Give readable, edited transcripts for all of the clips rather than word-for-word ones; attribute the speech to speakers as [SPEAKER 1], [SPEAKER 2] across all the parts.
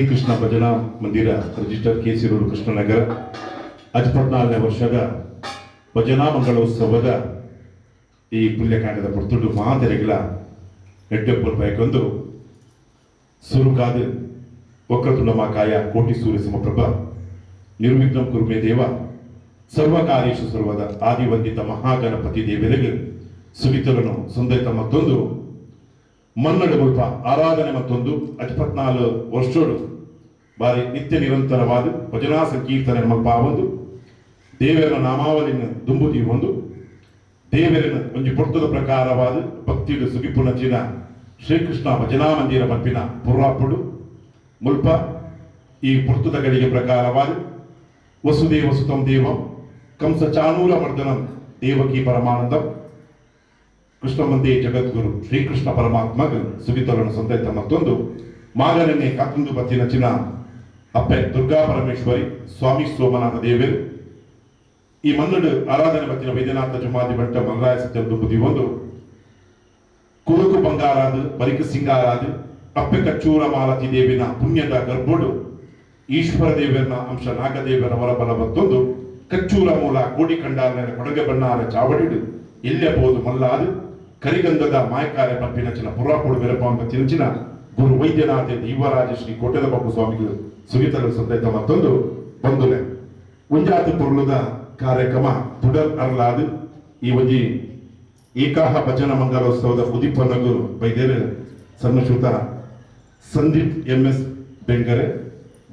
[SPEAKER 1] ಶ್ರೀಕೃಷ್ಣ ಭಜನಾ ಮಂದಿರ register KC road Krishnanagar 14ನೇ ವರ್ಷದ ಭಜನಾ ಮಂಗಳೋತ್ಸವದ ಈ ಪುಣ್ಯಕಾಂಡದ ಪುರ್ತುಡು ಮಹಾತೆರೆಗಳ ನೆಟ್ಟೆಪ್ಪನ ಬಯಕೊಂದು ಸುರುಕಾದ ವಕ್ರತುಂಡ ಮಾಕಾಯ ಕೋಟಿ ಸೂರ್ಯ ಸಮಪ್ರಭ ನಿರ್ವಿಘ್ನಂ ಕುರುಮೇ ದೇವ ಸರ್ವಕಾರ್ಯೇಷು ಸರ್ವದ ಆದಿವಂದಿತ ಮಹಾಗಣಪತಿ ದೇವರಿಗೆ ಸುಗಿತರನು ಸಂದೈತ ಮತ್ತೊಂದು ಮನ್ನಡೆ ಮುಲ್ಪ ಆರಾಧನೆ ಮತ್ತೊಂದು 14 ವರ್ಷೋಡು ಬಾರಿ ನಿತ್ಯ ನಿರಂತರವಾದ ಭಜನಾ ಸಂಕೀರ್ತನೆ ಮಲ್ಪ ಒಂದು ದೇವರ ನಾಮಾವಳಿನ ದುಂಬುದಿ ಒಂದು ದೇವರಿನ ಒಂದು ಪುರ್ತದ ಪ್ರಕಾರವಾದ ಭಕ್ತಿಡು ಸುಗಿಪುನಚಿನ ಶ್ರೀಕೃಷ್ಣ ಭಜನಾ ಮಂದಿರ ಮಲ್ಪಿನ ಪುರ್ರಾಪುಡು ಮುಲ್ಪ ಈ ಪುರ್ತದ ಗಳಿಗೆ ಪ್ರಕಾರವಾದ ವಸುದೇವ ಸುತಂ ದೇವಂ ಕಂಸ ಚಾನೂರ ಮರ್ದನಂ ದೇವಕಿ ಪರಮಾನಂದಂ ಕೃಷ್ಣ ಮಂದಿ ಜಗದ್ಗುರು ಶ್ರೀಕೃಷ್ಣ ಪರಮಾತ್ಮಗ ಸುಗಿತರನ್ನು ಸಂದೈತ ಮತ್ತೊಂದು ಮಾಗನನ್ನೇ ಕಾತುಂದು ಬತ್ತಿನ ಚಿನ ಅಪ್ಪೆ ದುರ್ಗಾ ಪರಮೇಶ್ವರಿ ಸ್ವಾಮಿ ಸೋಮನಾಥ ದೇವರು ಈ ಮನ್ನಡು ಆರಾಧನೆ ಬತ್ತಿನ ವೈದ್ಯನಾಥ ಜುಮಾದಿ ಭಟ್ಟ ಮಲ್ರಾಯ ಸತ್ಯ ದುಂಬುದಿ ಒಂದು ಕುರುಕು ಬಂಗಾರಾದ ಬರಿಕ ಸಿಂಗಾರಾದ ಅಪ್ಪೆ ಕಚ್ಚೂರ ಮಾಲತಿ ದೇವಿನ ಪುಣ್ಯದ ಗರ್ಭೋಡು ಈಶ್ವರ ದೇವರನ ಅಂಶ ನಾಗದೇವರ ಹೊರಬಲ ಮತ್ತೊಂದು ಕಚ್ಚೂರ ಮೂಲ ಕೋಡಿ ಕಂಡಾರ ಕೊಡಗೆ ಬಣ್ಣಾರ ಚಾವಡಿಡು ಎಲ್ಲಬಹುದು ಮಲ್ಲಾದು ಕರಿಗಂಧದ ಮಾಯಕಾರ್ಯ ಪಂಪಿನಚಿನ ಪುರಾಪುಡು ಬೆರಪಾಂಬ ತಿರುಚಿನ ಗುರು ವೈದ್ಯನಾಥ ಯುವರಾಜ ಶ್ರೀ ಕೋಟೆದ ಬಾಬು ಸ್ವಾಮಿಗಳು ಸುಗಿತಲು ಸಂದೈತ ಮತ್ತೊಂದು ಬಂದುಲೆ ಉಂಜಾತಿ ಪುರ್ಲುದ ಕಾರ್ಯಕ್ರಮ ತುಡರ್ ಅರ್ಲಾದು ಈ ಒಂಜಿ ಏಕಾಹ ಭಜನ ಮಂಗಲೋತ್ಸವದ ಉದಿಪನಗು ಬೈದೇರು ಸನ್ನಶೂತ ಸಂದೀಪ್ MS ಬೆಂಗರೆ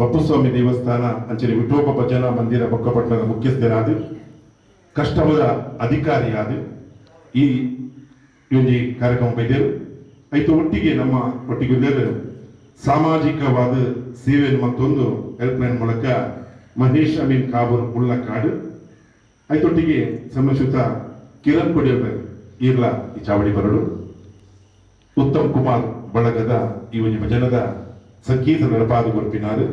[SPEAKER 1] ಬಪ್ಪುಸ್ವಾಮಿ ದೇವಸ್ಥಾನ ಅಂಚನೆ ವಿಠೋಬ ಭಜನಾ ಮಂದಿರ ಬೊಕ್ಕಪಟ್ಟಣದ ಮುಖ್ಯಸ್ಥರಾದ ಕಷ್ಟಮದ ಅಧಿಕಾರಿಯಾದ ಈ ಒಂದು ಕಾರ್ಯಕ್ರಮ ಬೈದೇರು ಆಯ್ತು ಒಟ್ಟಿಗೆ ನಮ್ಮ ಒಟ್ಟಿಗೆ ಸಾಮಾಜಿಕವಾದ ಸೇವೆ ಮತ್ತೊಂದು ಹೆಲ್ಪ್ ಲೈನ್ ಮೂಲಕ ಮಹೇಶ್ ಅಮೀನ್ ಕಾಬೂರ್ ಮುಳ್ಳಕಾಡು ಆಯ್ತೊಟ್ಟಿಗೆ ಸಮ್ಮಶುತ ಕಿರಣ್ ಕೊಡಿಯಬೇಕು ಇರ್ಲ ಈ ಚಾವಡಿ ಬರಡು ಉತ್ತಮ್ ಕುಮಾರ್ ಬಳಗದ ಈ ಒಂದು ಭಜನದ ಸಂಗೀತ ನಡಪಾದ ಗುರುಪಿನಾರು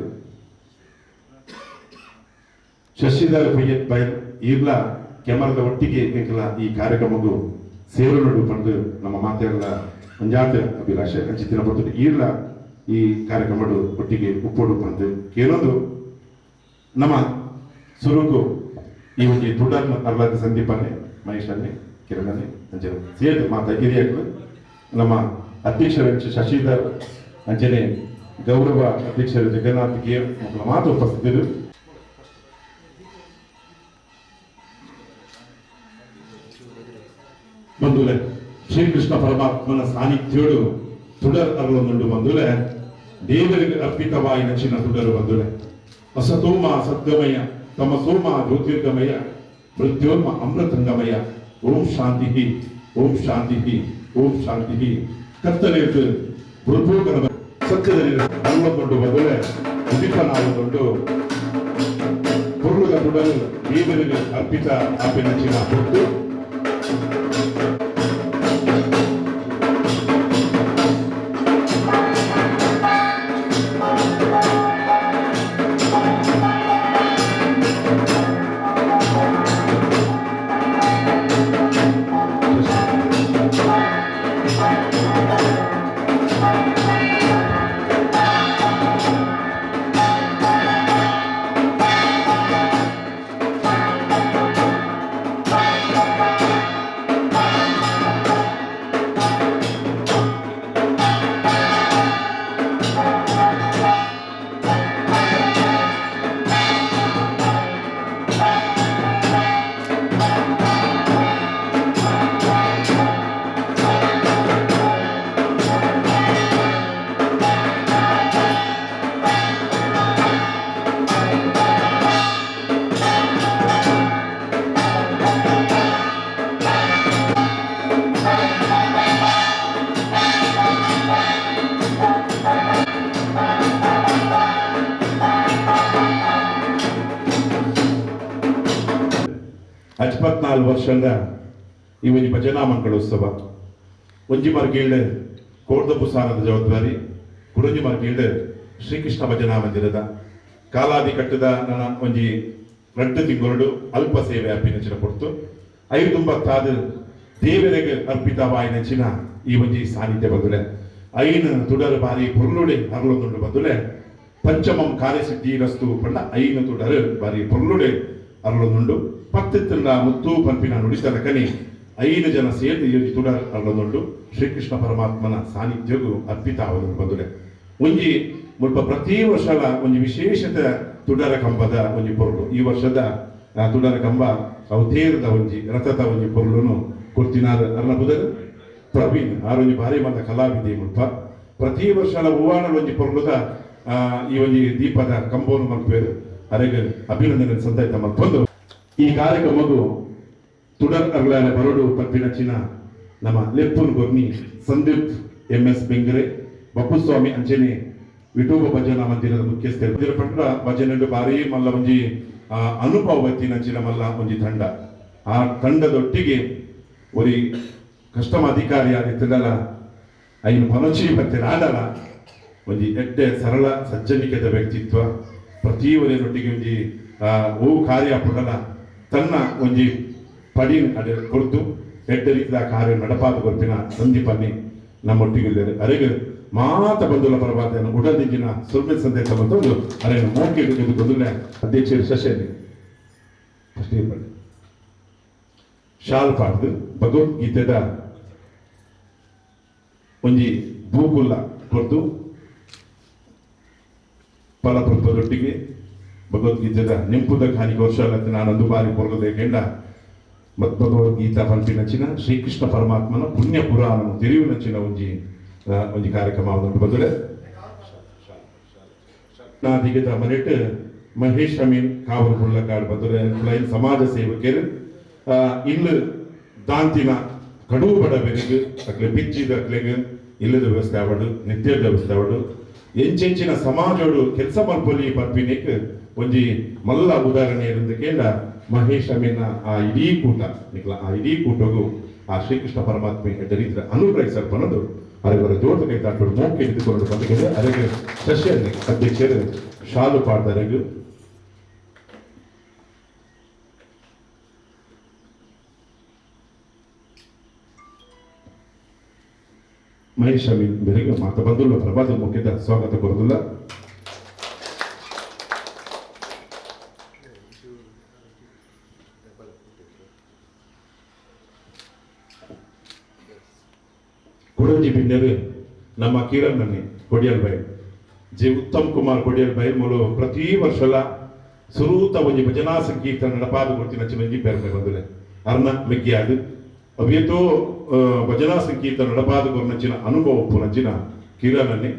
[SPEAKER 1] ಶಶಿಧರ್ ಫಯ್ಯದ್ ಬೈಲ್ ಇರ್ಲ ಕೆಮರದ ಒಟ್ಟಿಗೆ ಈ ಕಾರ್ಯಕ್ರಮಗೂ ಸೇರು ಪಂದು ನಮ್ಮ ಮಾತೆಲ್ಲ ಮಂಜಾತ ಅಭಿಲಾಷೆ ಅಂಚಿತ್ತಿನ ಬರ್ತದೆ ಈರ್ಲ ಈ ಕಾರ್ಯಕ್ರಮ ಒಟ್ಟಿಗೆ ಉಪ್ಪೋಡು ಪಂದು ಕೇಳೋದು ನಮ್ಮ ಸುರುಕು ಈ ಒಂದು ತುಡರ್ ಅರ್ಲಾದ ಸಂದೀಪನ್ನೇ ಮಹೇಶನ್ನೇ ಕಿರಣನ್ನೇ ಅಂಚನೆ ಸೇರಿದ ಮಾತ ಹಿರಿಯಗಳು ನಮ್ಮ ಅಧ್ಯಕ್ಷರ ಶಶಿಧರ್ ಅಂಚನೆ ಗೌರವ ಅಧ್ಯಕ್ಷರು ಜಗನ್ನಾಥ್ ಕೆ ಮಾತು ಉಪಸ್ಥಿತರು ಬಂದುಲೆ ಶ್ರೀಕೃಷ್ಣ ಪರಮಾತ್ಮನ ಸಾನ್ನಿಧ್ಯೋಡು ತುಡರ್ ಅರ್ಲೊಂದು ಬಂದುಲೆ ದೇವರಿಗೆ ಅರ್ಪಿತವಾಯಿ ನಚ್ಚಿನ ತುಡರು ಬಂದುಲೆ ಅಸತೋಮ ಸದ್ಗಮಯ ತಮಸೋಮ ಜ್ಯೋತಿರ್ಗಮಯ ಮೃತ್ಯೋರ್ಮ ಅಮೃತಂಗಮಯ ಓಂ ಶಾಂತಿ ಓಂ ಶಾಂತಿ ಓಂ ಶಾಂತಿ ಕತ್ತಲೆಯದು ಮೃತ್ಯೋಗನ ಸತ್ಯದಲ್ಲಿ ಅರ್ಲೊಂದು ಬಂದುಲೆ ಉದಿಪನಾವುದುಂಡು ಪುರುಳುಗ ತುಡರು ದೇವರಿಗೆ ಅರ್ಪಿತ ಆಪೆ ನಚ್ಚಿನ ಹೊತ್ತು ವರ್ಷದ ಈ ಒಂದು ಭಜನಾ ಮಂಗಳೋತ್ಸವ ಒಂಜಿ ಮಾರ್ಗೀಳ್ಳೆ ಕೋಡ್ದಪ್ಪು ಸಾರದ ಜವಾಬ್ದಾರಿ ಕುರಂಜಿ ಮಾರ್ಗೀಳ್ಳೆ ಶ್ರೀಕೃಷ್ಣ ಭಜನಾ ಮಂದಿರದ ಕಾಲಾದಿ ಕಟ್ಟದ ನನ್ನ ಒಂಜಿ 2 ತಿಂಗಳು ಅಲ್ಪ ಸೇವೆ ಅಪ್ಪಿನಚಿನ ಕೊಡ್ತು 5 ದೇವರಿಗೆ ಅರ್ಪಿತವಾಯಿ ನೆಚ್ಚಿನ ಈ ಒಂಜಿ ಸಾನ್ನಿಧ್ಯ ಬಂದುಲೆ ಐನ್ ತುಡರು ಬಾರಿ ಪುರ್ಲುಡೆ ಹರಳೊಂದುಂಡು ಬಂದುಲೆ ಪಂಚಮಂ ಕಾರ್ಯಸಿದ್ಧಿರಸ್ತು ಪಂಡ ಐನ ತುಡರು ಬಾರಿ ಪೊರ್ಲುಡೆ ಅರಳೊಂದುಂಡು ಪತ್ತಿತ್ತಿನ ಮುತ್ತು ಪಂಪಿನ ನುಡಿತನ ಕನಿ 5 ಜನ ಸೇರಿ ಈ ತುಡರ್ ಅರಳೊಂದುಂಡು ಶ್ರೀಕೃಷ್ಣ ಪರಮಾತ್ಮನ ಸಾನ್ನಿಧ್ಯಗೂ ಅರ್ಪಿತ ಅವನು ಬಂದುಲೆ ಒಂಜಿ ಮುಲ್ಪ ಪ್ರತಿ ವರ್ಷಲ ಒಂಜಿ ವಿಶೇಷತೆ ತುಡರ ಕಂಬದ ಒಂಜಿ ಪೊರ್ಲು ಈ ವರ್ಷದ ತುಡರ ಕಂಬ ಅವು ತೇರದ ಒಂಜಿ ರಥದ ಒಂಜಿ ಪೊರ್ಲುನು ಕೊರ್ತಿನಾರ ಅರ್ನ ಬುದರು ಪ್ರವೀಣ್ ಆರೊಂಜಿ ಭಾರಿ ಮಂದ ಕಲಾವಿದೆ ಮುಲ್ಪ ಪ್ರತಿ ವರ್ಷಲ ಹೂವಾಣಲ ಒಂಜಿ ಪೊರ್ಲುದ ಈ ಒಂಜಿ ದೀಪದ ಕಂಬವನ್ನು ಮಲ್ಪೇರು ಅರೆಗೆ ಅಭಿನಂದನೆ ಸಂದಾಯ್ತ ಮಲ್ಪೊಂದು ಈ ಕಾರ್ಯಕ್ರಮಗೂ ತುಡರ್ ಅರ್ಲ ಬರಡು ಪಂಪಿನಚ್ಚಿನ ನಮ್ಮ ಲೆಪ್ಪುನ್ ಗೊರ್ನಿ ಸಂದೀಪ್ MS ಬೆಂಗರೆ ಬಪ್ಪುಸ್ವಾಮಿ ಅಂಚನೆ ವಿಠೋಬ ಭಜನಾ ಮಂದಿರದ ಮುಖ್ಯಸ್ಥರು ಪಂಡ ಭಜನೆ ಬಾರಿ ಮಲ್ಲ ಒಂಜಿ ಅನುಭವ ನಚ್ಚಿನ ಮಲ್ಲ ಒಂಜಿ ತಂಡ ಆ ತಂಡದೊಟ್ಟಿಗೆ ಒರಿ ಕಸ್ಟಮ್ ಅಧಿಕಾರಿ ಆಗಿತ್ತಲ್ಲ ಐನು ಪನಚಿ ಮತ್ತೆ ನಾಡಲ ಒಂಜಿ ಎಡ್ಡೆ ಸರಳ ಸಜ್ಜನಿಕೆದ ವ್ಯಕ್ತಿತ್ವ ಪ್ರತಿ ಒರೆಯೊಟ್ಟಿಗೆ ಒಂಜಿ ಓ ಕಾರ್ಯ ಪುಡಲ ತನ್ನ ಒಂಜಿ ಪಡಿ ಅಡೆ ಕೊಡ್ತು ಎಡ್ಡೆ ರೀತಿಯ ಕಾರ್ಯ ನಡಪಾದ ಗೊತ್ತಿನ ಸಂದೀಪನ್ನಿ ನಮ್ಮೊಟ್ಟಿಗೆ ಅರೆಗೆ ಮಾತ ಬಂಧುಲ ಪರವಾದ ಉಡದಿಂಜಿನ ಸುರ್ಮೆ ಸಂದೇಶ ಬಂದು ಅರೇನು ಮೋಕೆ ಬಂದುಲೆ ಅಧ್ಯಕ್ಷರು ಶಶಿ ಶಾಲ್ ಪಾಡ್ದು ಭಗವದ್ಗೀತೆದ ಒಂಜಿ ಭೂಕುಲ್ಲ ಕೊಡ್ತು ಫಲಪುಲ್ಪದೊಟ್ಟಿಗೆ ಭಗವದ್ಗೀತೆದ ನಿಂಪುದ ಖಾನಿಗೆ ವರ್ಷ ನಾನೊಂದು ಬಾರಿ ಪೊರ್ಗದೆ ಕೆಂಡ ಭಗವದ್ಗೀತಾ ಪಂಪಿನಚ್ಚಿನ ಶ್ರೀಕೃಷ್ಣ ಪರಮಾತ್ಮನ ಪುಣ್ಯ ಪುರಾಣ ತಿರುವಿನಚ್ಚಿನ ಒಂಜಿ ಕಾರ್ಯಕ್ರಮ ಬಂದುಲೆ ದಿಗದ ಮನೆಟ್ ಮಹೇಶ್ ಅಮೀನ್ ಕಾವಲು ಹುಳ್ಳಕಾಡ್ ಬಂದುಲೆ ಫ್ಲೈನ್ ಸಮಾಜ ಸೇವಕರು ಇನ್ನು ದಾಂತಿನ ಕಡುವು ಬಡ ಬೆರೆಗೆ ಅಕ್ಲೆ ಬಿಚ್ಚಿದ ಅಕ್ಲೆಗೆ ಇಲ್ಲದ ವ್ಯವಸ್ಥೆ ಆವಡು ನಿತ್ಯದ ವ್ಯವಸ್ಥೆ ಆವಡು ಎಂಚೆಂಚಿನ ಸಮಾಜೋಡು ಕೆಲಸ ಮಲ್ಪೊಲಿ ಪರ್ಪಿನಿಕ್ ಒಂಜಿ ಮಲ್ಲ ಉದಾಹರಣೆ ಇருந்து ಕೇಂದ್ರ ಮಹೇಶ್ ಅಮೀನ ಆ ಇಡೀ ಕೂಟ ನಿಕ್ಲ ಆ ಇಡೀ ಕೂಟಗೂ ಆ ಶ್ರೀಕೃಷ್ಣ ಪರಮಾತ್ಮೆ ರೀತಿಯ ಅನುಗ್ರಹಿಸಲ್ಪನ್ನೋದು ಅವರ ಜೋಟ ಕೈ ತಾಟು ಮೋಕೆ ಇದ್ದುಕೊಂಡು ಬಂದಿದೆ ಅದಕ್ಕೆ ಶಶಿಯಲ್ಲಿ ಅಧ್ಯಕ್ಷರು ಶಾಲು ಪಾಡ್ದರೆಗೂ ಮಹೇಶ್ ಅಮೀನ್ ಬೆರೆಗೆ ಮಾತ ಬಂದುಲ್ಲ ಪ್ರಭಾದ ಮುಖ್ಯದ ಸ್ವಾಗತ ಕೊಡುದಿಲ್ಲ ಕೊಡಂಜಿ ಬಿನ್ನರು ನಮ್ಮ ಕಿರಣ್ ನನ್ನಿ Kodialbail J Uttam Kumar Kodialbail ಮೂಲ ಪ್ರತಿ ವರ್ಷಲ ಸುರೂತ ಒಂಜಿ ಭಜನಾ ಸಂಕೀರ್ತನ ನಡಪಾದ ಗೊತ್ತಿನ ಚಿನ್ನಂಜಿ ಪೇರ್ಮೆ ಬಂದುಲೆ ಅರ್ನ ಮೆಗ್ಗಿ ಅದು ಅವಿಯತೋ ಭಜನಾ ಸಂಕೀರ್ತನ ನಡಪಾದ ಗೊರ್ನಚ್ಚಿನ ಅನುಭವ ಪುನಚ್ಚಿನ ಕಿರಣನ್ನೇ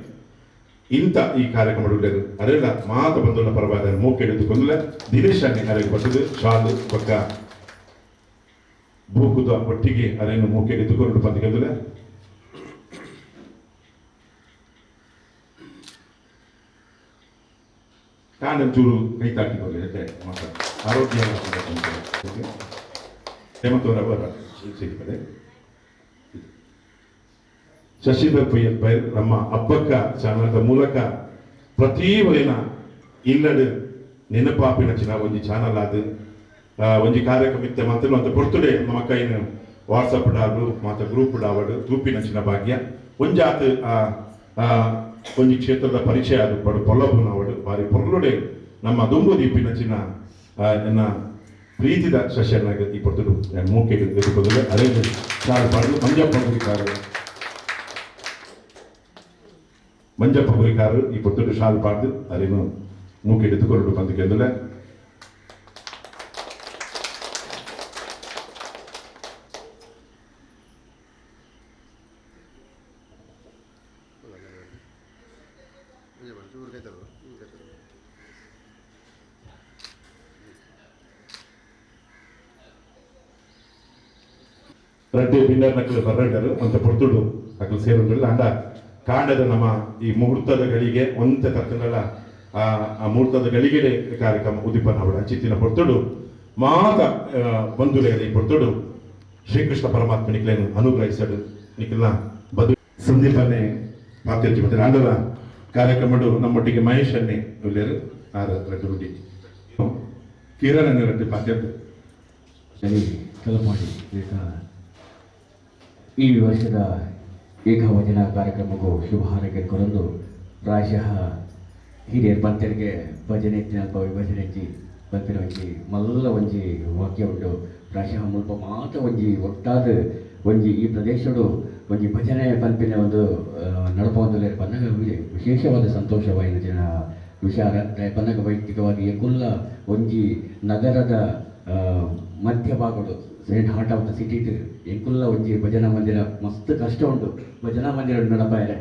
[SPEAKER 1] ಇಂಥ ಈ ಕಾರ್ಯಕ್ರಮ ಉಳ್ಳರು ಅರೆಲ್ಲ ಮಾತ ಬಂದುಲ್ಲ ಪರವಾದ ಮೂಕೆ ಹಿಡಿದುಕೊಂಡಲೆ ದಿನೇಶ್ ಅನ್ನೆ ಅರೆಗೆ ಬರ್ತದೆ ಶಾಲು ಪಕ್ಕ ಭೂಕುದ ಒಟ್ಟಿಗೆ ಅರೆಯನ್ನು ಮೂಕೆ ಹಿಡಿದುಕೊಂಡು ಬಂದಿಕೊಂಡಲೆ ಕಾಂಡಂಚೂರು ಕೈ ತಾಕಿಕೊಳ್ಳಿ ಅದೇ ಮಾತಾಡ ಆರೋಗ್ಯ ಹೇಮಂತವರ ಅವರ ಸಿಗ್ತದೆ ಶಶಿಧರ್ ಪಯ್ಯನ್ ಬೈರ್ ನಮ್ಮ ಹಬ್ಬಕ್ಕ ಚಾನಲ್ದ ಮೂಲಕ ಪ್ರತಿ ವರಿನ ಇಲ್ಲದ ನೆನಪಾಪಿನ ಚಿನ ಒಂಜಿ ಚಾನಲ್ ಆದ ಒಂಜಿ ಕಾರ್ಯಕ್ರಮ ಇತ್ತೆ ಮಾತ್ರ ಅಂತ ಕೊಡ್ತುಡೆ ನಮ್ಮ ಕೈನ ವಾಟ್ಸಪ್ ಡಾಡು ಮಾತ ಗ್ರೂಪ್ ಡಾವಡು ತೂಪಿನ ಚಿನ ಭಾಗ್ಯ ಒಂಜಾತ ಒಂಜಿ ಕ್ಷೇತ್ರದ ಪರಿಚಯ ಅದು ಬಡು ಪೊಲ್ಲಬು ನಾವಡು ಬಾರಿ ಪೊರ್ಲುಡೆ ನಮ್ಮ ದುಂಬು ದೀಪಿನ ಚಿನ ಎನ್ನ ಪ್ರೀತಿದ ಶಶಿಯನ್ನಾಗ ಈ ಪೊರ್ತುಡು ಮೂಕೆ ಎದುಕೊಳ್ಳಲು ಅದೇ ಚಾಲು ಪಾಡಲು ಮಂಜಪ್ಪ ಗುರಿಕಾರು ಈ ಪೊತ್ತುಡು ಶಾಲ್ ಪಾಡ್ದು ಅದೇನು ಮೂಕೆ ಎದುಕೊಂಡು ಬಂದು ಕೆಂದಲೆ ರಡ್ಡೆ ಬಿನ್ನರ್ ನಕಲು ಬರ್ರಂಡರು ಅಂತ ಪೊರ್ತುಡು ನಕಲು ಸೇರುಂಡ್ರಲ್ಲ ಅಂಡ ಕಾಂಡದ ನಮ್ಮ ಈ ಮುಹೂರ್ತದ ಗಳಿಗೆ ಒಂತ ತಕ್ಕನಲ್ಲ ಆ ಮುಹೂರ್ತದ ಗಳಿಗೆ ಕಾರ್ಯಕ್ರಮ ಉದ್ದೀಪನ ಅವಡ ಚಿತ್ತಿನ ಪೊರ್ತುಡು ಮಾತ ಬಂಧುಲೆ ಈ ಪೊರ್ತುಡು ಶ್ರೀಕೃಷ್ಣ ಪರಮಾತ್ಮ ನಿಕ್ಲೇನು ಅನುಗ್ರಹಿಸಡು ನಿಕ್ಲ ಬದು ಸಂದೀಪನ್ನೇ ಮಾತಾಡ್ತಿ ಮತ್ತೆ ಅಂಡದ ಕಾರ್ಯಕ್ರಮಡು ನಮ್ಮೊಟ್ಟಿಗೆ ಮಹೇಶ್ ಅನ್ನೇ ಉಳ್ಳೇರು ಆರ ರಡ್ಡು ರುಡಿ ಕಿರಣ್ ಅನ್ನೇ ರಡ್ಡು ಮಾತಾಡ್ತು
[SPEAKER 2] ಮಾಡಿ ಈ ವರ್ಷದ ಏಕವಚನ ಕಾರ್ಯಕ್ರಮಕ್ಕೂ ಶುಭ ಹಾರೈಕೆ ಕೊರಲು ಪ್ರಾಯಶಃ ಹಿರಿಯರು ಬಂತರಿಗೆ ಭಜನೆ ಅಲ್ಪ ವಿಭಜನೆ ಬಂತಿನ ಒಂಜಿ ಮಲ್ಲ ಒಂಜಿ ವಾಕ್ಯ ಉಂಟು ಪ್ರಾಯಶಃ ಮುಲ್ಪ ಮಾತ್ರ ಒಂಜಿ ಒಟ್ಟಾದ ಒಂಜಿ ಈ ಪ್ರದೇಶಡು ಒಂಜಿ ಭಜನೆ ಪಂಪಿನ ಒಂದು ನಡಪವಂತಲೇ ಬಂದಾಗ ವಿಶೇಷವಾದ ಸಂತೋಷವಾಯಿನ ಜನ ವಿಚಾರ ಬಂದಾಗ ವೈಯಕ್ತಿಕವಾಗಿ ಎಕುಲ್ಲ ಒಂಜಿ ನಗರದ ಮಧ್ಯಭಾಗಡು ಹಾರ್ಟ್ ಆಫ್ ದ ಸಿಟಿ ಎಂಕುಲ್ಲ ಒಂಜಿ ಭಜನಾ ಮಂದಿರ ಮಸ್ತ್ ಕಷ್ಟ ಉಂಟು ಭಜನಾ ಮಂದಿರ ನಡಪಾಯರೆ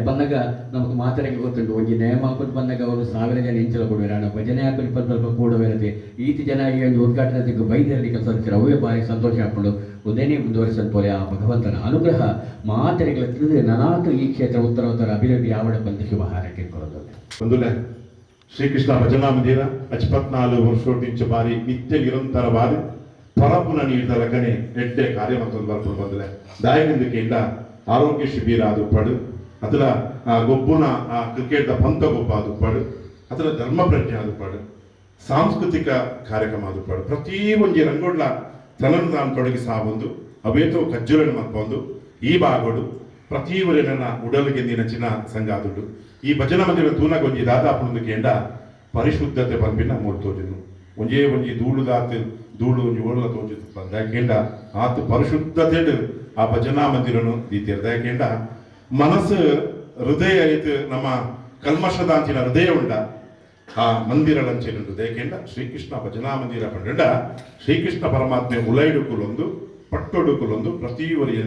[SPEAKER 2] ಬಂದಾಗ ನಮಗೆ ಮಾತಾಡಕ್ಕೆ ಗೊತ್ತುಂಟು ಒಂಜಿ ನೇಮ ಹಾಕೊಂಡು ಬಂದಾಗ ಅವರು 1000 ಜನ ಇಂಚಲ ಕೊಡುವರ ಭಜನೆ ಹಾಕಿ ಸ್ವಲ್ಪ ಕೂಡಬೇರದೆ ಈತಿ ಜನ ಈ ಒಂದು ಉದ್ಘಾಟನೆ ಬೈದರಲ್ಲಿ ಕೆಲಸ ಅವೇ ಭಾರಿ ಸಂತೋಷ ಹಾಕೊಂಡು ಉದಯನೇ ಮುಂದುವರಿಸಲ್ಪೋಲೆ ಆ ಭಗವಂತನ ಅನುಗ್ರಹ ಮಾತರಿಗಳ ತಿಳಿದು ನಾನಾತು ಈ ಕ್ಷೇತ್ರ ಉತ್ತರೋತ್ತರ ಅಭಿವೃದ್ಧಿ ಆವಡ ಬಂದು ಶುಭ ಹಾರೈಕೆ ಕೊಡೋದು
[SPEAKER 1] ಬಂಧುಲೆ ಶ್ರೀಕೃಷ್ಣ ಭಜನಾ ಮಂದಿರ 54 ವರ್ಷೋಟಿಂಚ ಬಾರಿ ನಿತ್ಯ ನಿರಂತರವಾದ ಪರಪುನ ನೀಡಿದ ಲಗನೆ ಎಡ್ಡೆ ಕಾರ್ಯಮಂತ್ರ ಬರ್ಪುಡು ಬಂದಲೆ ದಾಯನಿಂದಕೆಯಿಂದ ಆರೋಗ್ಯ ಶಿಬಿರ ಅದು ಪಡು ಅದರ ಗೊಬ್ಬುನ ಕ್ರಿಕೆಟ್ ಪಂತ ಗೊಬ್ಬ ಅದು ಪಡು ಅದರ ಧರ್ಮ ಪ್ರಜ್ಞೆ ಅದು ಪಡು ಸಾಂಸ್ಕೃತಿಕ ಕಾರ್ಯಕ್ರಮ ಅದು ಪಡು ಪ್ರತಿ ಒಂಜಿ ರಂಗೋಡ್ಲ ತಲನು ತೊಡಗಿ ಸಾಬಂದು ಅವೇತೋ ಕಜ್ಜುಲನ್ನು ಮಲ್ಪೊಂದು ಈ ಬಾಗೋಡು ಪ್ರತಿ ನನ್ನ ಉಡಲಿಗೆ ನೆಚ್ಚಿನ ಸಂಘ ಆದುಂಡು ಈ ಭಜನಾ ಮಂದಿರ ತೂನಗ ಒಂಜಿ ದಾದಾಪುಂದು ಕೇಂಡ ಪರಿಶುದ್ಧತೆ ಪಂಪಿನ ಮೂರು ತೋಜಿನು ಒಂಜೇ ಒಂಜಿ ಧೂಳು ಒಂಜಿ ಓಡಲ ತೋಜಿತು ದಯಕೇಂಡ ಆತು ಪರಿಶುದ್ಧತೆ ಆ ಭಜನಾ ಮಂದಿರನು ದೀತಿಯರ್ ದಯಕೇಂಡ ಮನಸ್ಸು ಹೃದಯ ಐತು ನಮ್ಮ ಕಲ್ಮಶದಾಂಚಿನ ಹೃದಯ ಉಂಡ ಆ ಮಂದಿರ ಲಂಚೆನುಂಡು ದಯಕೇಂಡ ಶ್ರೀಕೃಷ್ಣ ಭಜನಾ ಮಂದಿರ ಪಂಡ ಶ್ರೀಕೃಷ್ಣ ಪರಮಾತ್ಮೆ ಉಲೈಡುಕುಲೊಂದು ಪಟ್ಟೊಡುಕುಲೊಂದು ಪ್ರತಿವರಿಯ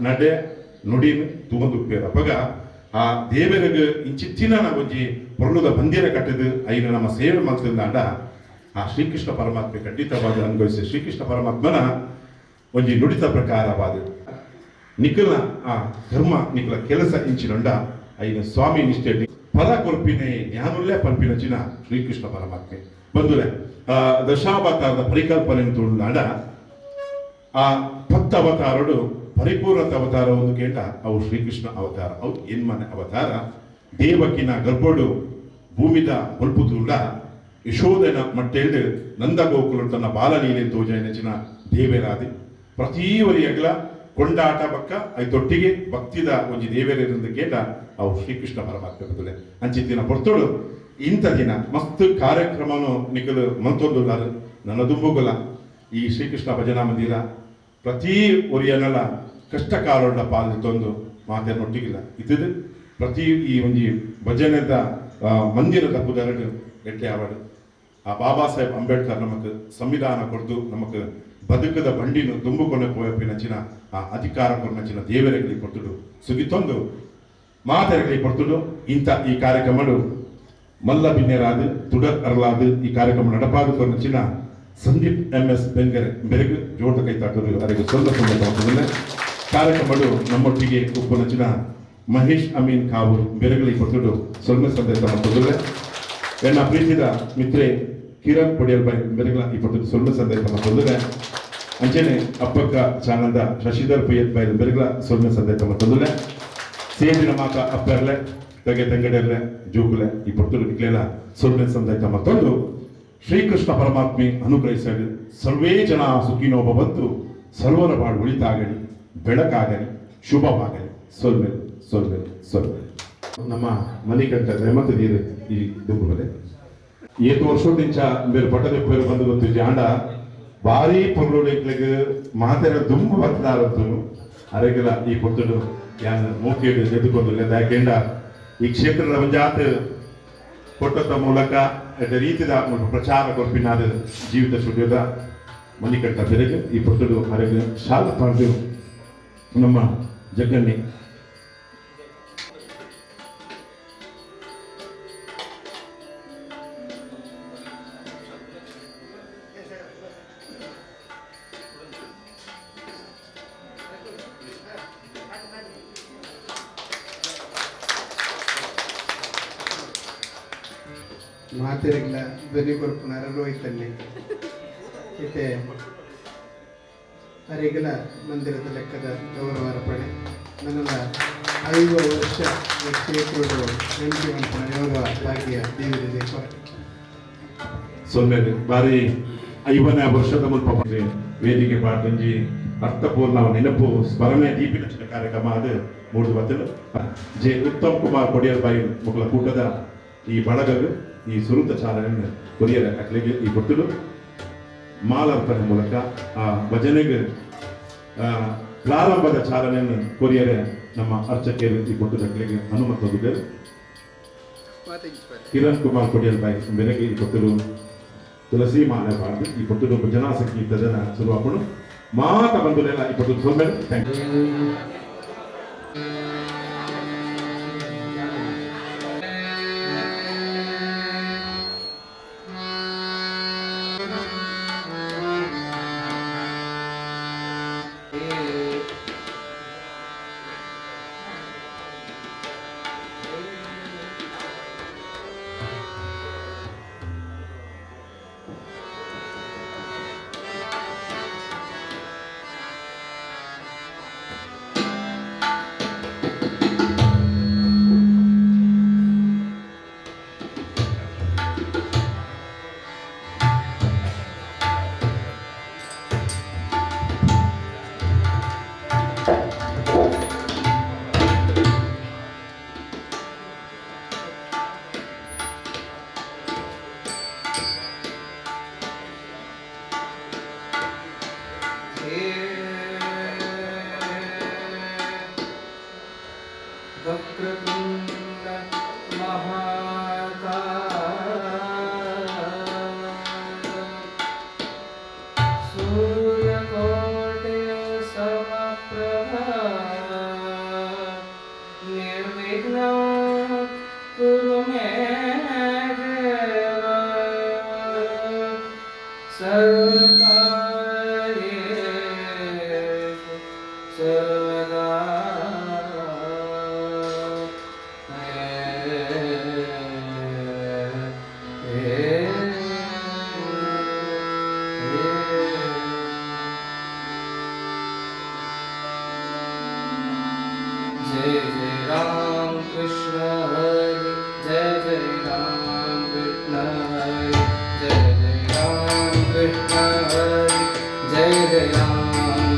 [SPEAKER 1] ನಡೆ ನುಡಿನು ತೂಂದುಪ್ಪೇರ ಅಪಗ ಆ ದೇವರಿಗೆ ಇಂಚಿತ್ತಿನ ಒಂಜಿ ಪೊರ್ಲುದ ಮಂದಿರ ಕಟ್ಟಿದು ಐನ ನಮ್ಮ ಸೇವೆ ಮಾಡ್ತಿದ್ದಾಂಡ ಆ ಶ್ರೀಕೃಷ್ಣ ಪರಮಾತ್ಮೆ ಖಂಡಿತವಾದ ಅನುಭವಿಸಿ ಶ್ರೀಕೃಷ್ಣ ಪರಮಾತ್ಮನ ಒಂಜಿ ನುಡಿತ ಪ್ರಕಾರವಾದ ನಿಖಲ ಆ ಧರ್ಮ ನಿಖಲ ಕೆಲಸ ಇಂಚಿನೊಂಡ ಐನ ಸ್ವಾಮಿ ನಿಷ್ಠೆ ಫಲ ಕೊಲ್ಪಿನೇ ಜ್ಞಾನುಲ್ಲೇ ಪಲ್ಪಿನಚಿನ ಶ್ರೀಕೃಷ್ಣ ಪರಮಾತ್ಮೆ ಬಂದುಲೆ ದಶಾವತಾರದ ಪರಿಕಲ್ಪನೆಯನ್ನು ತುಳುನಾಡ ಆ 10 ಅವತಾರಡು ಪರಿಪೂರ್ಣ ಅವತಾರ ಒಂದು ಕೇಟ ಅವು ಶ್ರೀಕೃಷ್ಣ ಅವತಾರ ಅವು ಎನ್ಮನೆ ಅವತಾರ ದೇವಕಿನ ಗರ್ಭೋಡು ಭೂಮಿದ ಹೊಲ್ಪುತುಂಡ ಯಶೋಧನ ಮಟ್ಟೆಲ್ಡು ನಂದಗೋಕುಲು ತನ್ನ ಬಾಲಲೀಲೆ ತೋಜನೆಚಿನ ದೇವೇರಾದಿ ಪ್ರತೀವರಿಯಗ್ಲ ಕೊಂಡಾಟ ಬಕ್ಕ ಐತೊಟ್ಟಿಗೆ ಭಕ್ತಿದ ಒಂಜಿ ದೇವೇರಿಂದ ಕೇಟ ಅವು ಶ್ರೀಕೃಷ್ಣ ಪರಮಾತ್ಮ ಬದುಲೆ ಅಂಚಿತ್ತಿನ ಪೊರ್ತೋಡು ಇಂಥ ದಿನ ಮಸ್ತ್ ಕಾರ್ಯಕ್ರಮನು ನಿಖಲು ಮಂತೊಂದುಲ್ಲಾರು ನನ್ನ ದುಂಬುಗುಲ ಈ ಶ್ರೀಕೃಷ್ಣ ಭಜನಾ ಮಂದಿರ ಪ್ರತಿ ಒರಿಯನಲ ಕಷ್ಟ ಕಾಲೊಂಡ ಪಾಲು ತಂದು ಮಾತೇನೊಟ್ಟಿಗಿಲ್ಲ ಇದು ಪ್ರತಿ ಈ ಒಂಜಿ ಭಜನೆದ ಮಂದಿರದ ಪುದರಡು ಎಡ್ಡೆ ಆವಡು ಆ ಬಾಬಾ ಸಾಹೇಬ್ ಅಂಬೇಡ್ಕರ್ ನಮಕ್ ಸಂವಿಧಾನ ಕೊಡ್ದು ನಮಕ್ ಬದುಕದ ಬಂಡಿನು ತುಂಬಿಕೊಂಡೆ ಪೋಯಪ್ಪಿನಚಿನ ಆ ಅಧಿಕಾರ ಕೊರನಚಿನ ದೇವರಿಗೆ ಕೊಟ್ಟುಡು ಸುಗಿತೊಂದು ಮಾತೆರಗಳಿಗೆ ಕೊಟ್ಟುಡು ಇಂಥ ಈ ಕಾರ್ಯಕ್ರಮಡು ಮಲ್ಲ ಬಿನ್ನೆರಾದು ತುಡರ್ ಅರಲಾದು ಈ ಕಾರ್ಯಕ್ರಮ ನಡಪಾದು ಕೊರನಚಿನ ಸಂದೀಪ್ MS ಬೆರಗು ಜೋಟ ಕೈತಾಟರು ಅದಕ್ಕೆ ಸ್ವಲ್ಪ ಕಾರ್ಯಕ್ರಮಗಳು ನಮ್ಮೊಟ್ಟಿಗೆ ಉಪ್ಪುನಚಿನ ಮಹೇಶ್ ಅಮೀನ್ ಕಾವೂರ್ ಬೆರಗಲಿ ಕೊಟ್ಟುಡು ಸೊಲ್ಮೆ ಸಂದೇಶ ಮಾಡ್ತಿದ್ರೆ ಎನ್ನ ಪ್ರೀತಿದ ಮಿತ್ರೆ ಕಿರಣ್ ಪೊಡಿಯಲ್ ಬೈ ಬೆರಗಲ ಈ ಕೊಟ್ಟು ಸೊಲ್ಮೆ ಸಂದೇಶ ಮಾಡ್ತಿದ್ರೆ ಅಂಚೆನೆ ಅಪ್ಪಕ್ಕ ಚಾನಂದ ಶಶಿಧರ್ ಪಯ್ಯತ್ ಬೈ ಬೆರಗಲ ಸೊಲ್ಮೆ ಸಂದೇಶ ಮಾಡ್ತಿದ್ರೆ ಸೇದಿನ ಮಾಕ ಅಪ್ಪರ್ಲೆ ತೆಗೆ ತೆಂಗಡೆರ್ಲೆ ಜೂಗುಲೆ ಈ ಕೊಟ್ಟು ಇಕ್ಲೆಲ್ಲ ಸೊಲ್ಮೆ ಸಂದೇಶ ಮಾಡ್ಕೊಂಡು ಶ್ರೀಕೃಷ್ಣ ಪರಮಾತ್ಮೆ ಅನುಗ್ರಹಿಸಲಿ ಸರ್ವೇ ಜನ ಸುಖಿನೋ ಭವಂತು ಸರ್ವರ ಬಾಳು ಉಳಿತಾಗಲಿ ಬೆಳಕಾಗಲಿ ಶುಭವಾಗಲಿ ಸೊಲ್ಮೆಲ್ ಸೊಲ್ಮೆಲ್ ಸೊಲ್ಮೆಲ್ ನಮ್ಮ ಮಣಿಕಂಠ ರೆಮತ್ ನೀರು ಈ ದುಂಬುಗಲೆ 7 ವರ್ಷದಿಂದ ಬೇರೆ ಪಟ್ಟದ ಪೇರು ಬಂದು ಗೊತ್ತು ಜಾಂಡ ಭಾರಿ ಪೊರ್ಲೋಡಿಕ್ಲೆಗೆ ಮಾತೆರ ದುಂಬು ಬರ್ತದಾರತ್ತು ಅರೆಗೆಲ್ಲ ಈ ಕೊತ್ತಡು ಯಾನ್ ಮೂಕೇಡು ಎದ್ದುಕೊಂಡು ಲೆದಾಕೆಂಡ ಈ ಕ್ಷೇತ್ರದ ಒಂಜಾತ್ ಕೊಟ್ಟದ ಮೂಲಕ ಅದೇ ರೀತಿಯ ಪ್ರಚಾರ ಕೊರ್ಪಿನಾದ ಜೀವಿತ ಸ್ಟುಡಿಯೋದ ಮಣಿಕಂಠ ಬೆರಗೆ ಈ ಪೊತ್ತಡು ಅರೆಗೆ ಶಾಲ ಪಾಡ್ದು ನಮ್ಮ ಜಗನ್ನಿ
[SPEAKER 3] ಮಾತೆರೆಗ್ಲ ಧ್ವನಿ ಕೊರ್ಪುನಾರ ರೋಹಿತಲ್ಲಿ ಇತ್ತೆ ಅರೆಗಲ ಮಂದಿರದ ಲೆಕ್ಕದ ಗೌರವ ಅರ್ಪಣೆ ನನ್ನ 5 ವರ್ಷ ಕ್ಷೇತ್ರಗಳು ನೆನಪಿವಂತನ ಗೌರವ ಭಾಗ್ಯ ದೇವರಿಗೆ
[SPEAKER 1] ಸೊನ್ನೆ ಬಾರಿ 5ನೇ ವರ್ಷದ ಮುಲ್ಪ ವೇದಿಕೆ ಪಾಟೊಂಜಿ ಅರ್ಥಪೂರ್ಣ ನೆನಪು ಸ್ಮರಣೆ ದೀಪಿನ ಕಾರ್ಯಕ್ರಮ ಅದು ಮೂಡು ಬತ್ತಲು ಜೆ ಉತ್ತಮ್ ಕುಮಾರ್ ಕೊಡಿಯರ್ ಬಾಯಿ ಮಕ್ಕಳ ಕೂಟದ ಈ ಬಳಗವು ಈ ಸುರುತ ಚಾಲನೆಯನ್ನು ಕೊರಿಯರ ಅಕ್ಲೆಗೆ ಈ ಕೊಟ್ಟಲು ಮಾಲಾರ್ಪಣೆ ಮೂಲಕ ಆ ಭಜನೆಗೆ ಪ್ರಾರಂಭದ ಚಾಲನೆಯನ್ನು ಕೊರಿಯರ ನಮ್ಮ ಅರ್ಚಕರು ಈ ಕೊಟ್ಟದ ಅಕ್ಲೆಗೆ ಅನುಮತಿ ಹೊಂದಿದ್ದರು. ಕಿರಣ್ ಕುಮಾರ್ ಕೊಡಿಯರ್ ಬಾಯಿ ಬೆನಗೆ ಈ ಕೊಟ್ಟಲು ತುಳಸಿ ಮಾಲೆ ಪಾಡ್ದು ಈ ಕೊಟ್ಟಲು ಭಜನಾ ಸಂಗೀತದ ಶುರುವಾಪಣು ಮಾತ ಬಂಧುಲೆಲ್ಲ ಈ ಕೊಟ್ಟಲು ಸೋಮೇಲೆ ಥ್ಯಾಂಕ್ ಯು.
[SPEAKER 4] वक्रतुण्ड महाकाय सूर्यकोटि समप्रभा निर्विघ्नं कुरु मे देव सर्वकार्येषु सर्वदा जय जय राम कृष्ण हरि जय जय राम कृष्ण हरि जय जय राम कृष्ण हरि जय जय राम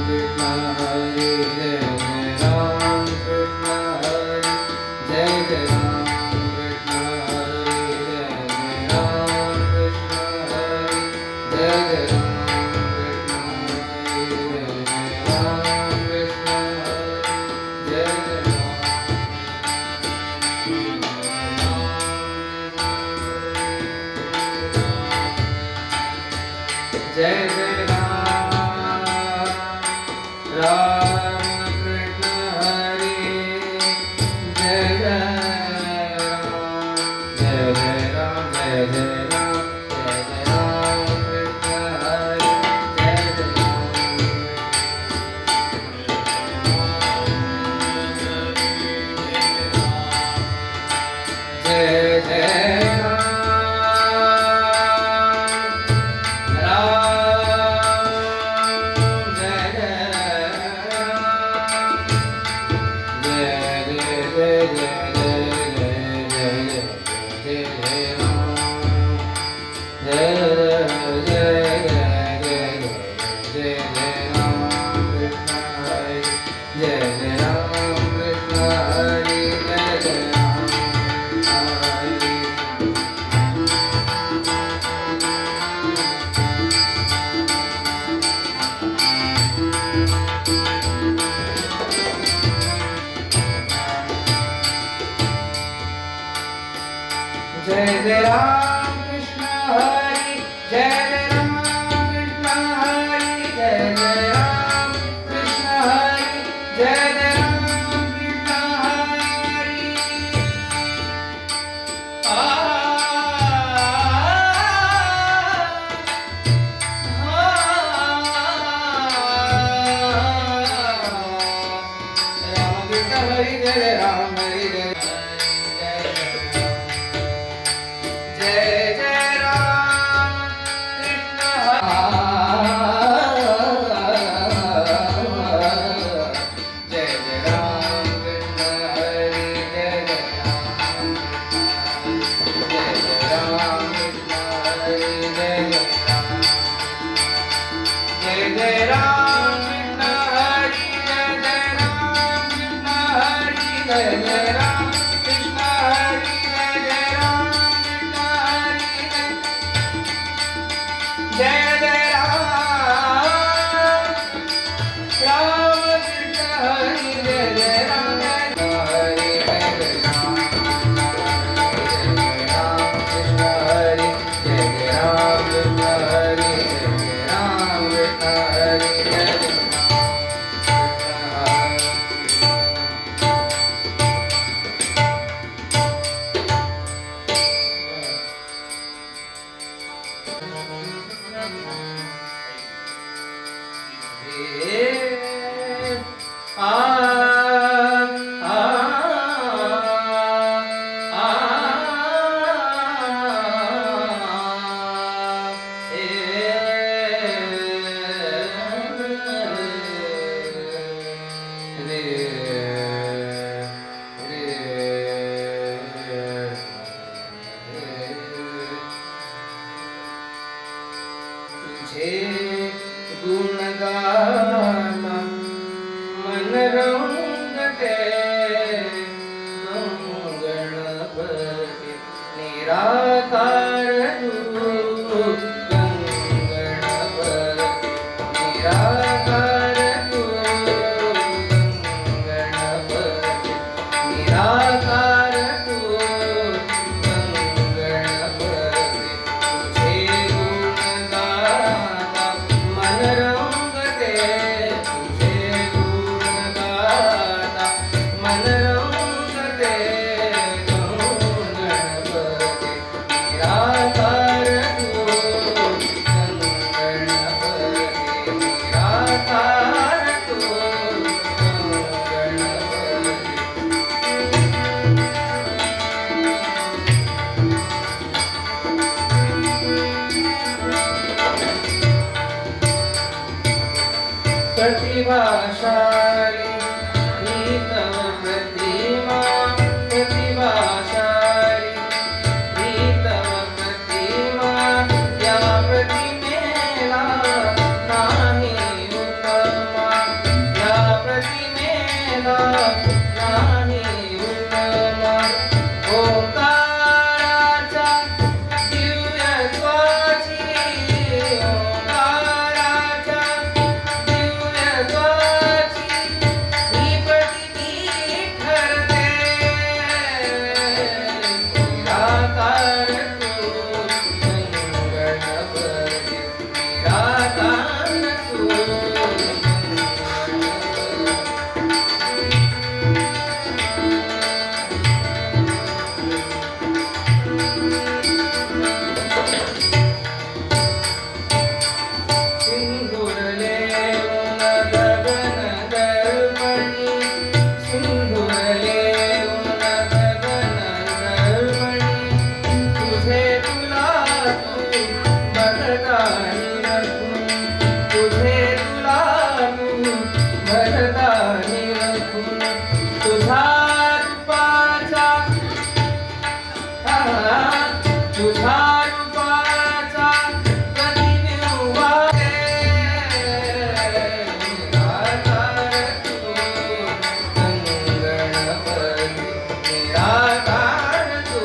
[SPEAKER 4] कृष्ण हरि जय जय राम कृष्ण हरि जय जय राम कृष्ण हरि जय जय राम कृष्ण हरि जय जय राम जय जय राम राम कृष्ण हरि जय जय राम जय जय राम जय जय राम जय जय राम कृष्ण हरि जय जय राम जय जय जय जय राम कृष्ण हरि जय जय राम कृष्ण हरि जय जय राम कृष्ण हरि जय जय राम कृष्ण हरि राम कृष्ण हरि जय राम हरि जय जय तुझे गुणगाना मन रंगते गणपती निराकार तू गणपती निराकार तू गणपती निराकार तू गणपती तुझे गुणगाना मन रंगते तुझे गुणगाना मन रंगते गणपती निराकार तू गणपती निराकार तू गणपती प्रतिभाशाली ही तव प्रतिमा प्रतिभाशाली ही तव प्रतिमा या प्रतिमेला नाही उपमा या प्रतिमेला नाही उपमा ओंकाराच्या दिव्यत्वाची ओंकाराच्या दिव्यत्वाची ही प्रतिती ठरते निराकार तू गणपती निराकार तू सिंधुरले उन गगन दर्पणी सिंधुरले उन गगन दर्पणी तुझे तुला तू भरतानी रखून तुझे तुला तू भरतानी रखून तुझा रूपाचा तुझा रूपाचा प्रतिबिंब निराकार तू गणपती निराकार तू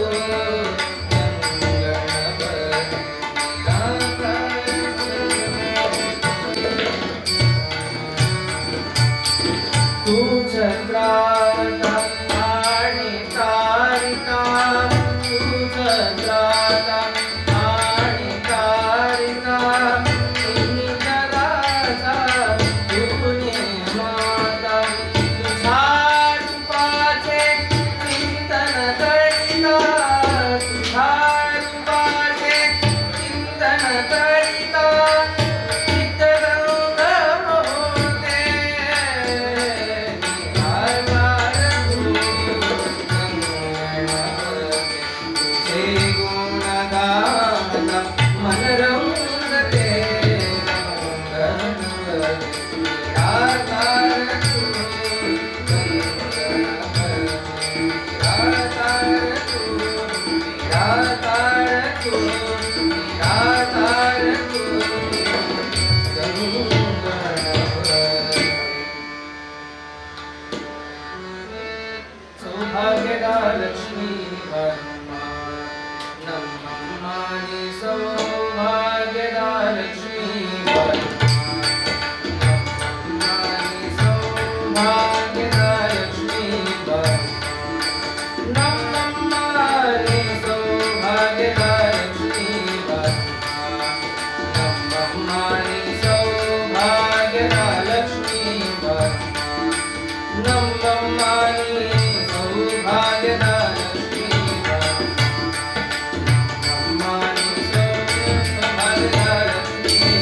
[SPEAKER 4] गणपती निराकार तू चंद्रावता आणि तारिका तू चंद्रावता आणि तारिका तुम्ही जगाचा तुम्ही माता तुझ्या रूपाचे चिंतन करिता तुझ्या रूपाचे चिंतन करिता चित्तरंग होते निराकार तू गणपती तुझे गुणगाना मन रंगते गणपती निराकार तू गणपती निराकार तू निराकार तू निराकार तू गणपती सौभाग्यदा लक्ष्मी वर्मा नम्मानि सौभाग्यदा लक्ष्मी वर्मा नम्मानि सौभाग्यदा लक्ष्मी वर्मा नम्मानि सौभाग्यदा लक्ष्मी वर्मा नम्मानि सौभाग्यदा लक्ष्मी वर्मा नम्मानि सौभाग्यदा लक्ष्मी नम्मानि सौभाग्यदा लक्ष्मी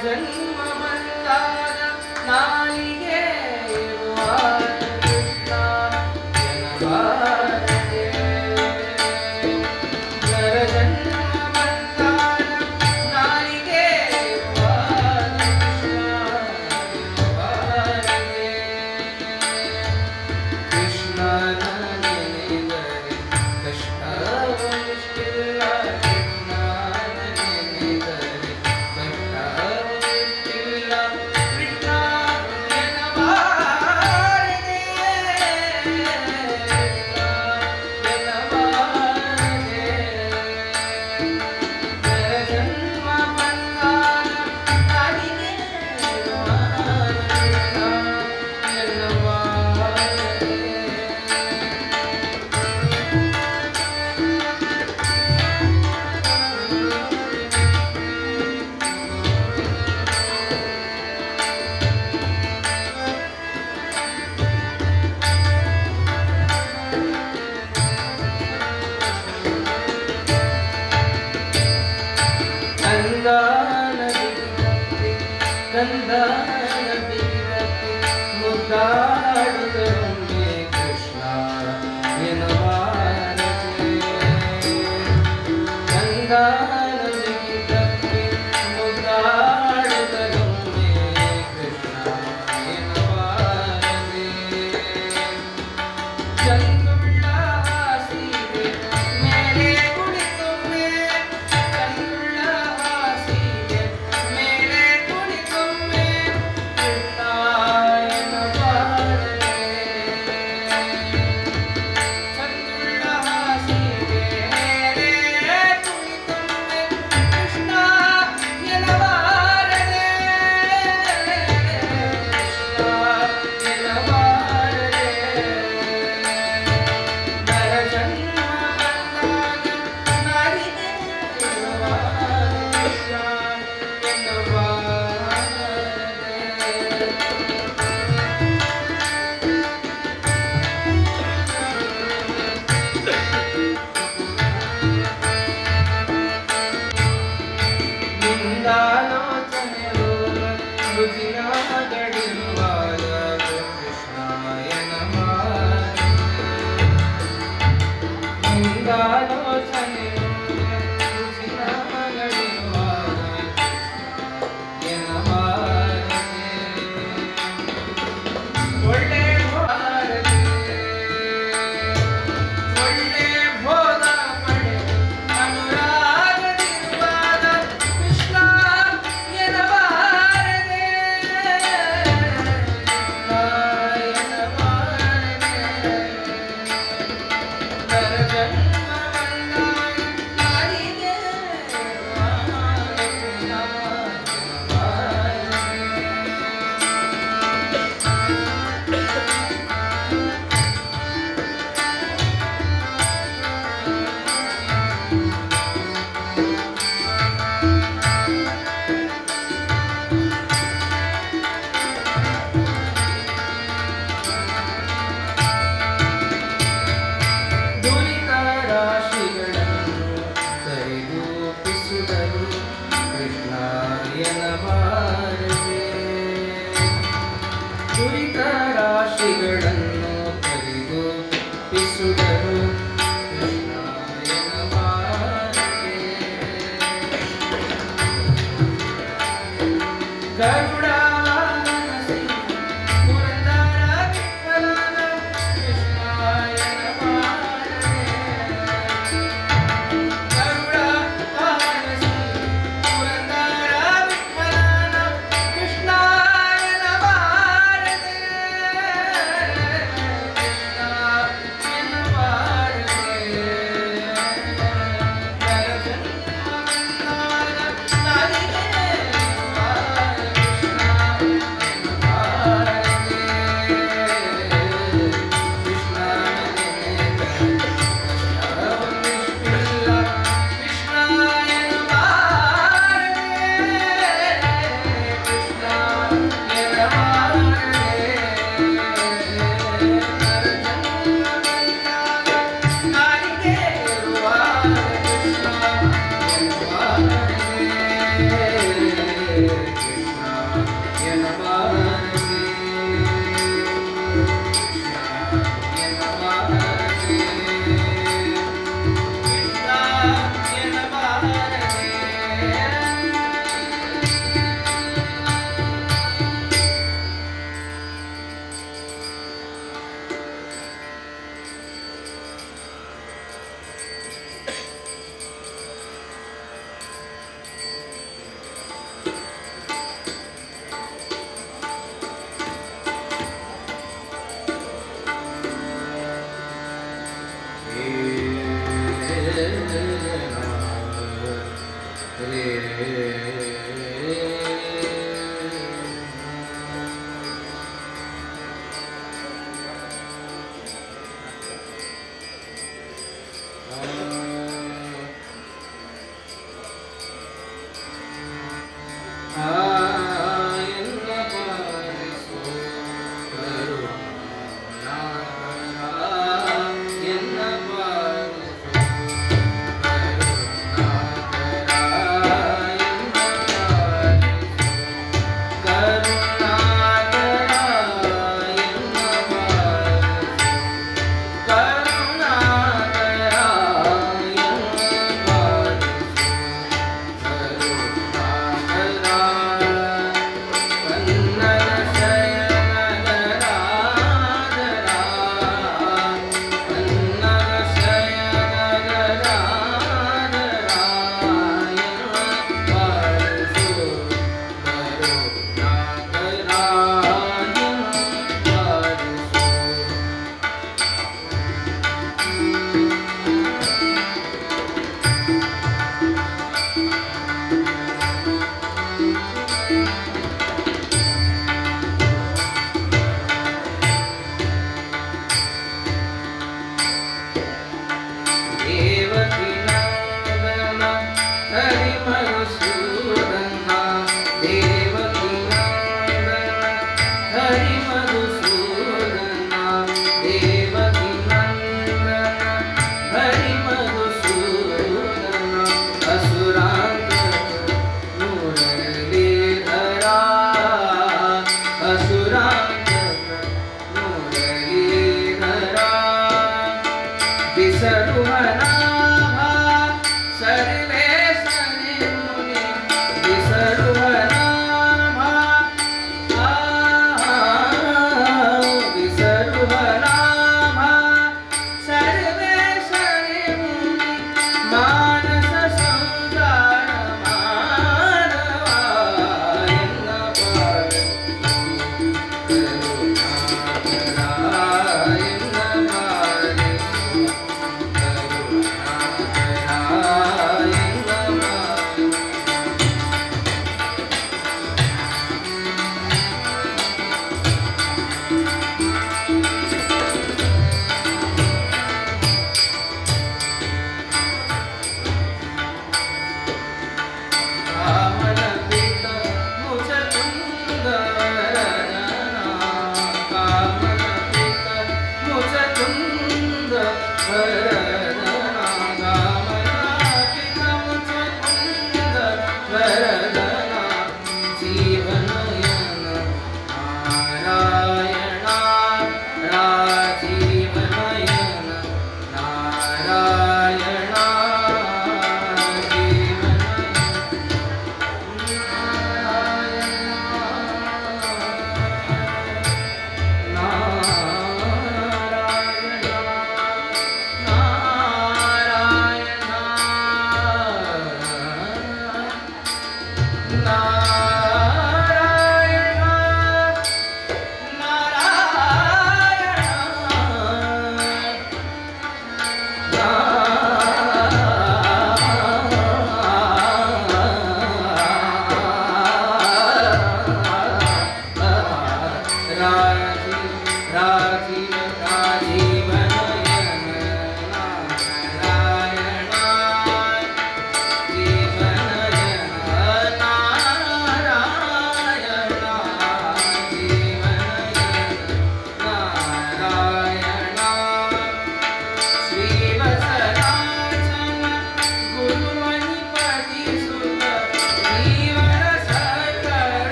[SPEAKER 4] ಜನ್ಮ ಬಂದಾಗ ನಾಲಿಗೆ ಇರುವಾಗ ಕೃಷ್ಣ ಎನ್ನಬಾರದೆ. ನರ ಜನ್ಮ ಬಂದಾಗ ನಾಲಿಗೆ ಇರುವಾಗ ಕೃಷ್ಣ ಎನ್ನಬಾರದೆ. ಕೃಷ್ಣನ ನೆನೆದರೆ ಕಷ್ಟವಿಷ್ಟಿಲ್ಲ, ಕೃಷ್ಣನ ನೆನೆದರೆ ಕಷ್ಟವಿಷ್ಟಿಲ್ಲ, ಕೃಷ್ಣ ಎನ್ನಬಾರದೆ. ಕೃಷ್ಣ ಎನ್ನಬಾರದೆ. ನರ ಜನ್ಮ ಬಂದಾಗ ನಾಲಿಗೆ ಇರುವಾಗ ಕೃಷ್ಣ ಎನ್ನಬಾರದೆ. ಕಂದಾನ ಬಿಗಿದಪ್ಪಿ ಕಂದಾನ ಬಿಗಿದಪ್ಪಿ ಮುದ್ದಾಡುತ್ತರೊಮ್ಮೆ ಕೃಷ್ಣ ಎನ್ನಬಾರದೆ. ಕಂದಾನ ಬಿಗಿದಪ್ಪಿ ಮುದ್ದಾಡುತ್ತರೊಮ್ಮೆ ಕೃಷ್ಣ ಎನ್ನಬಾರದೆ. ಚಂದುಳ್ಳ ಹಾಸಿಗೆ ಮೇಲೆ ಕುಳಿತೊಮ್ಮೆ, ಚಂದುಳ್ಳ ಹಾಸಿಗೆ ಮೇಲೆ ಕುಳಿತೊಮ್ಮೆ ಕೃಷ್ಣ ಎನ್ನಬಾರದೆ. ಚಂದುಳ್ಳ ಹಾಸಿಗೆ ಮೇಲೆ ಕುಳಿತೊಮ್ಮೆ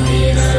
[SPEAKER 5] मीरा